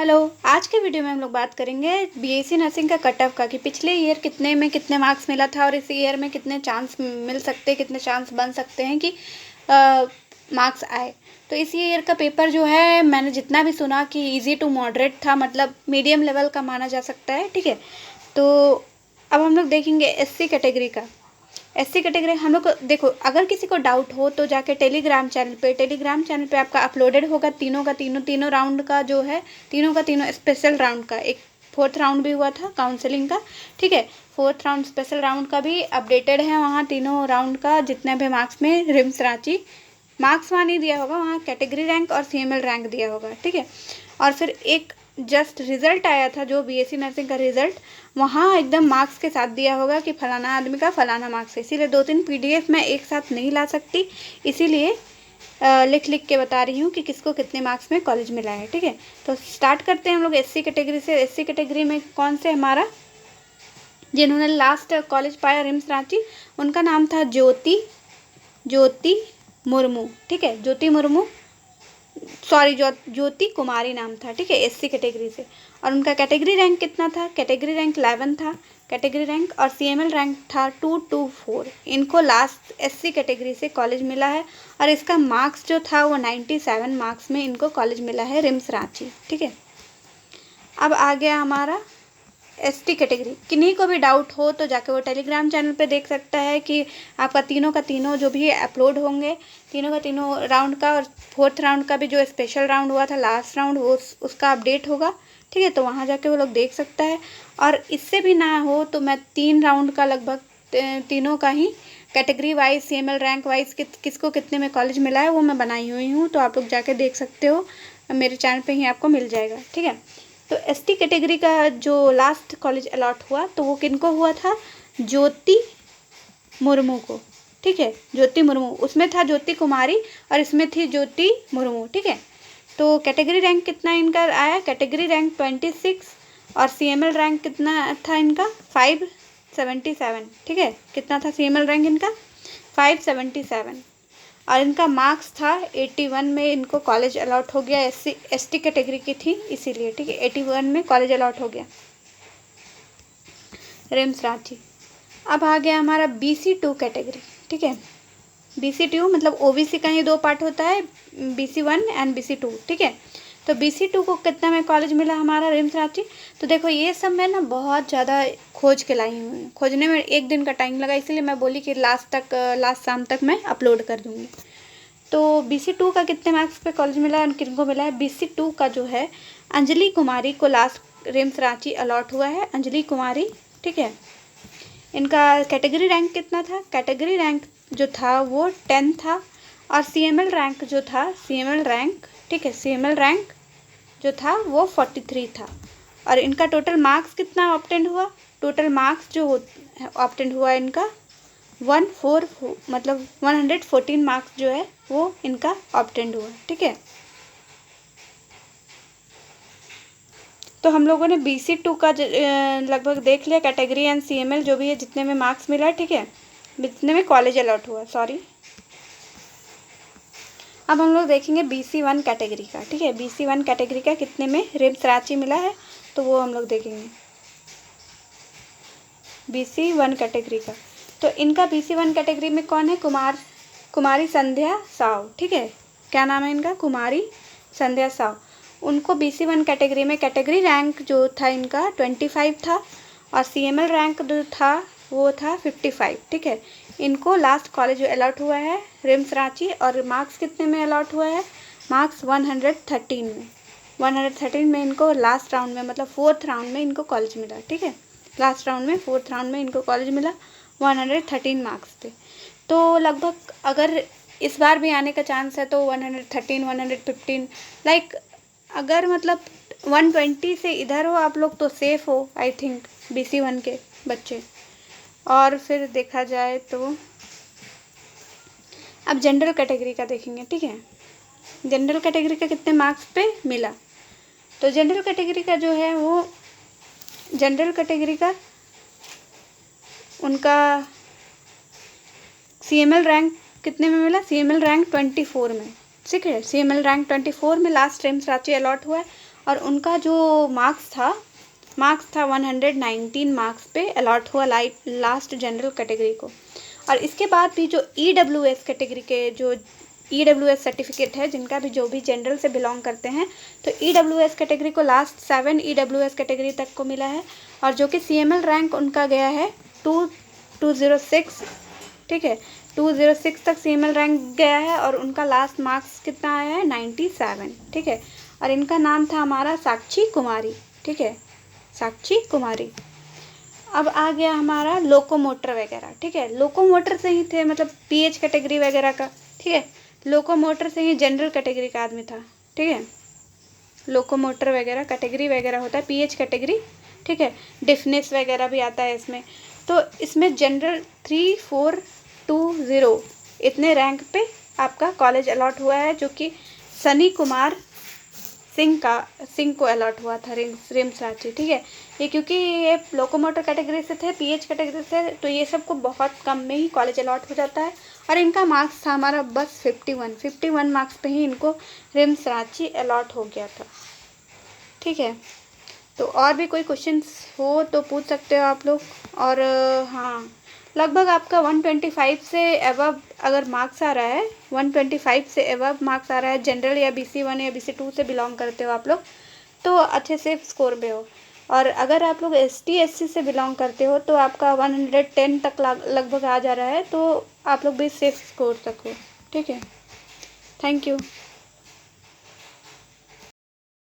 Hello. आज के video में हम लोग बात करेंगे बीएससी नर्सिंग का कट ऑफ का कि पिछले ईयर कितने में कितने मार्क्स मिला था और इस ईयर में कितने चांस मिल सकते हैं, कितने चांस बन सकते हैं कि मार्क्स आए। तो इस ईयर का पेपर जो है मैंने जितना भी सुना कि इजी टू मॉडरेट था, मतलब मीडियम लेवल का माना जा सकता है। ठीक है, तो अब हम लोग देखेंगे एससी कैटेगरी का। एससी कैटेगरी हम लोग को देखो, अगर किसी को डाउट हो तो जाके टेलीग्राम चैनल पे आपका अपलोडेड होगा तीनों राउंड का जो है, तीनों का तीनों स्पेशल राउंड का, एक फोर्थ राउंड भी हुआ था काउंसलिंग का। ठीक है, फोर्थ राउंड स्पेशल राउंड का भी अपडेटेड है वहाँ, तीनों राउंड का जितने भी मार्क्स में रिम्स रांची मार्क्स वहाँ नहीं दिया होगा, वहाँ कैटेगरी रैंक और सीएमएल रैंक दिया होगा। ठीक है, और फिर एक जस्ट रिजल्ट आया था जो बीएससी नर्सिंग का रिजल्ट, वहाँ एकदम मार्क्स के साथ दिया होगा कि फलाना आदमी का फलाना मार्क्स है। इसीलिए 2-3 पीडीएफ मैं एक साथ नहीं ला सकती, इसीलिए लिख के बता रही हूँ कि किसको कितने मार्क्स में कॉलेज मिला है। ठीक है, तो स्टार्ट करते हैं हम लोग एससी कैटेगरी से। एससी कैटेगरी में कौन से हमारा जिन्होंने लास्ट कॉलेज पाया रिम्स रांची, उनका नाम था ज्योति मुर्मू। ठीक है, ज्योति कुमारी नाम था। ठीक है, एससी कैटेगरी से। और उनका कैटेगरी रैंक कितना था? कैटेगरी रैंक 11 था कैटेगरी रैंक, और सीएमएल रैंक था 224। इनको लास्ट एससी कैटेगरी से कॉलेज मिला है और इसका मार्क्स जो था वो 97 मार्क्स में इनको कॉलेज मिला है रिम्स रांची। ठीक है, अब आ गया हमारा एसटी कैटेगरी। किन्हीं को भी डाउट हो तो जाके वो टेलीग्राम चैनल पे देख सकता है कि आपका तीनों का तीनों जो भी अपलोड होंगे, तीनों का तीनों राउंड का और फोर्थ राउंड का भी जो स्पेशल राउंड हुआ था लास्ट राउंड, वो उसका अपडेट होगा। ठीक है, तो वहाँ जाके वो लोग देख सकता है। और इससे भी ना हो तो मैं 3 राउंड का लगभग तीनों का ही category wise CML rank wise किसको कितने में कॉलेज मिला है वो मैं बनाई हुई हूँ, तो आप लोग जाके देख सकते हो, मेरे चैनल पे ही आपको मिल जाएगा। ठीक है, तो एसटी कैटेगरी का जो लास्ट कॉलेज अलॉट हुआ तो वो किनको हुआ था? ज्योति मुर्मू को। ठीक है, ज्योति मुर्मू, उसमें था ज्योति कुमारी और इसमें थी ज्योति मुर्मू। ठीक है, तो कैटेगरी रैंक कितना इनका आया? कैटेगरी रैंक 26 और सीएमएल रैंक कितना था इनका? 577। ठीक है, कितना था सीएमएल रैंक इनका? 577। और इनका मार्क्स था 81 में इनको कॉलेज अलॉट हो गया। एसटी कैटेगरी की थी इसीलिए। ठीक है, 81 में कॉलेज अलॉट हो गया रिम्स रांची। अब आ गया हमारा BC2 कैटेगरी। ठीक है, BC2 मतलब ओबीसी का ही 2 पार्ट होता है, BC1 एंड BC2। ठीक है, तो BC2 को कितना में कॉलेज मिला हमारा रिम्स रांची? तो देखो ये सब मैं ना बहुत ज़्यादा खोज के लाई हूँ, खोजने में 1 दिन का टाइम लगा, इसलिए मैं बोली कि लास्ट शाम तक मैं अपलोड कर दूँगी। तो BC2 का कितने मार्क्स पे कॉलेज मिला है, किनको मिला है? BC2 का जो है अंजलि कुमारी को लास्ट रिम्स रांची अलॉट हुआ है, अंजलि कुमारी। ठीक है, इनका कैटेगरी रैंक कितना था? कैटेगरी रैंक जो था वो 10 था और सीएमएल रैंक जो था, सीएमएल रैंक, ठीक है, सीएमएल रैंक जो था वो 43 था। और इनका टोटल मार्क्स कितना ऑब्टेंड हुआ? टोटल मार्क्स जो ऑब्टेंड हुआ इनका 114 मार्क्स जो है वो इनका ऑब्टेंड हुआ। ठीक है, तो हम लोगों ने BC2 का लगभग देख लिया, कैटेगरी एंड सीएमएल जो भी है जितने में मार्क्स मिला। ठीक है, जितने में कॉलेज अलॉट हुआ, सॉरी। अब हम लोग देखेंगे BC1 कैटेगरी का। ठीक है, BC1 कैटेगरी का कितने में रिम्स रांची मिला है तो वो हम लोग देखेंगे BC1 कैटेगरी का। तो इनका BC1 कैटेगरी में कौन है? कुमारी संध्या साव। ठीक है, क्या नाम है इनका? कुमारी संध्या साव। उनको BC1 कैटेगरी में कैटेगरी रैंक जो था इनका 25 था और सीएमएल रैंक जो था वो था 55। ठीक है, इनको लास्ट कॉलेज अलॉट हुआ है रिम्स रांची और मार्क्स कितने में अलॉट हुआ है? मार्क्स 113 में। 113 में इनको लास्ट राउंड में, मतलब फोर्थ राउंड में इनको कॉलेज मिला। ठीक है, लास्ट राउंड में, फोर्थ राउंड में इनको कॉलेज मिला 113 मार्क्स पे। तो लगभग अगर इस बार भी आने का चांस है तो 113, 115, लाइक अगर मतलब 120 से इधर हो आप लोग तो सेफ़ हो, आई थिंक, BC1 के बच्चे। और फिर देखा जाए तो अब जनरल कैटेगरी का देखेंगे। ठीक है, जनरल कैटेगरी का कितने मार्क्स पे मिला? तो जनरल कैटेगरी का जो है वो, जनरल कैटेगरी का उनका सीएमएल रैंक कितने में मिला? सीएमएल रैंक 24 में। ठीक है, सीएमएल रैंक 24 में लास्ट रिम्स रांची अलॉट हुआ है और उनका जो मार्क्स था 119 मार्क्स पे अलॉट हुआ लास्ट जनरल कैटेगरी को। और इसके बाद भी जो EWS कैटेगरी के जो EWS सर्टिफिकेट है, जिनका भी जो भी जनरल से बिलोंग करते हैं, तो EWS कैटेगरी को लास्ट 7 EWS कैटेगरी तक को मिला है। और जो कि CML रैंक उनका गया है 206, ठीक है, 206 तक CML रैंक गया है। और उनका लास्ट मार्क्स कितना आया है 97, ठीक है। और इनका नाम था हमारा साक्षी कुमारी, ठीक है, साक्षी कुमारी। अब आ गया हमारा लोकोमोटर वगैरह, ठीक है, लोकोमोटर से ही थे, मतलब PH कैटेगरी वगैरह का, ठीक है, लोकोमोटर से ही जनरल कैटेगरी का आदमी था, ठीक है। लोकोमोटर वगैरह कैटेगरी वगैरह होता है PH कैटेगरी, ठीक है। डिफनेस वगैरह भी आता है इसमें। तो इसमें जनरल 3420 इतने रैंक पे आपका कॉलेज अलॉट हुआ है, जो कि सनी कुमार सिंह को अलॉट हुआ था रिम्स रांची, ठीक है। ये क्योंकि ये लोकोमोटर कैटेगरी से थे, PH कैटेगरी से, तो ये सबको बहुत कम में ही कॉलेज अलॉट हो जाता है। और इनका मार्क्स था हमारा बस 51 मार्क्स पे ही इनको रिम्स रांची अलॉट हो गया था, ठीक है। तो और भी कोई क्वेश्चंस हो तो पूछ सकते हो आप लोग। और हाँ, लगभग आपका 125 से अबव अगर मार्क्स आ रहा है, 125 से अबव मार्क्स आ रहा है, जनरल या BC1 या BC2 से बिलोंग करते हो आप लोग, तो अच्छे से स्कोर पे हो। और अगर आप लोग ST SC से बिलोंग करते हो तो आपका 110 तक लगभग आ जा रहा है, तो आप लोग भी सेफ स्कोर तक हो, ठीक है। Thank you.